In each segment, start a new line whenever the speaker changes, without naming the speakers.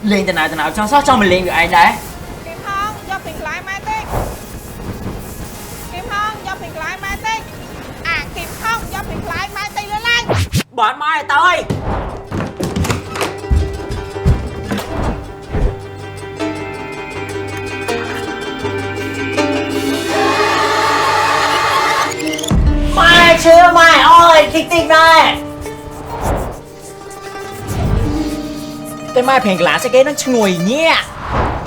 lên từ nào cho sao cho mình lên được ai đấy
Kim Hân do phiền lại mai tích. Kim Hân do phiền lại mai tích. À Kim Hân do phiền lại mai tích lên lên.
bọn mai tao ơi mai chưa mai ơi tinh này cái mai phèn lá sẽ cái nó ngồi nhé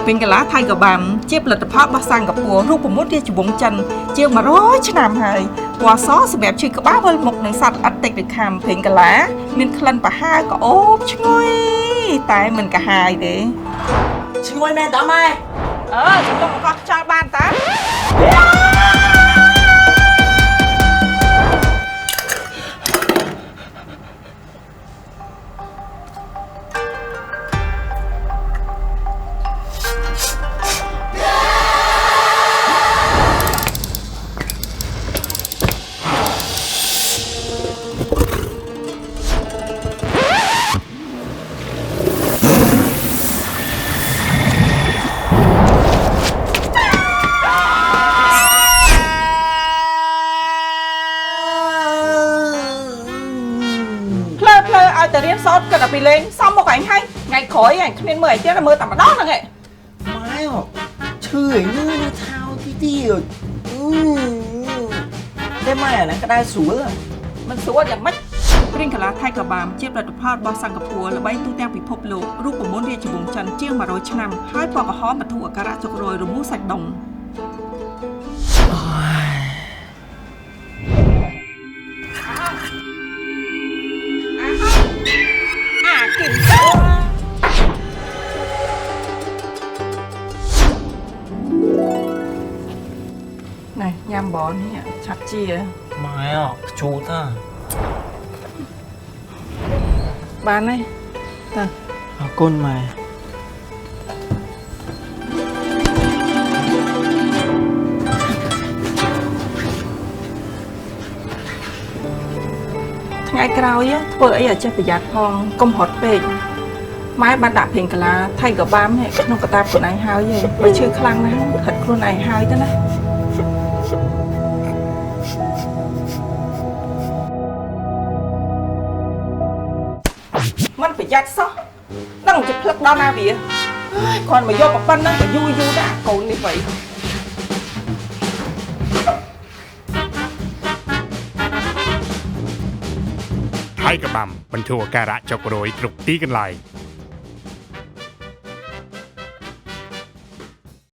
เป็นกะลาไทยกับบามเจี๊ยบผลิตภัณฑ์บาสังกับปัวรูปผมมุดที่จุบงจันเจียมา100 ឆ្នាំហើយពណ៌សសម្រាប់ឈឺក្បាលវិលមុខនឹងសត្វអត់តិចឬខាំពេញកะឡាមានក្លិនប្រហើរក៏អូបឈ្ងុយតែមិនកាហាយទេ
ngồi mẹ tao mai
ជំនុំកោះខ្យល់បានតា ឲ្យតែរៀនសតគិតតែពីលេងសំមកអញហើយថ្ងៃក្រោយអញគ្មានមើលអីទៀតមើលតែម្ដងហ្នឹងឯង
mai hả chơi như nó thao tí rồi cái mai này cái đai súa rồi
មិនស្រួលយ៉ាងម៉េចព្រិញកាឡាថៃកាបាមជាផលិតផលរបស់សិង្ហបុរីល្បីទូទាំងពិភពលោករូបមន្តរាជវង្សចិនជាង100 ឆ្នាំហើយពណ៌ក្រហមបន្ធូរអាការៈចុករយរមូរសាច់ដុំ này nhằm bò này chặt chia
mai hả chú ta
bán này ta
côn mày
ថ្ងៃក្រោយធ្វើអីឲ្យចេះប្រយ័ត្នផងកុំហត់ពេកម៉ែបានដាក់ពេញកាឡាថៃក៏បានក្នុងកតាបខ្លួនឯងហើយបើឈឺខ្លាំងណាស់ហិតខ្លួនឯងហើយទៅណាมันប្រយ័ត្នសោះដឹងជាផ្លឹកដល់ណាវាគ្រាន់មកយកប៉ុណ្ណឹងក៏យូរដែរកូននេះវិញ
ไทยกับบำบรรทุกอาการะจกโรยตรุกตีกันไหล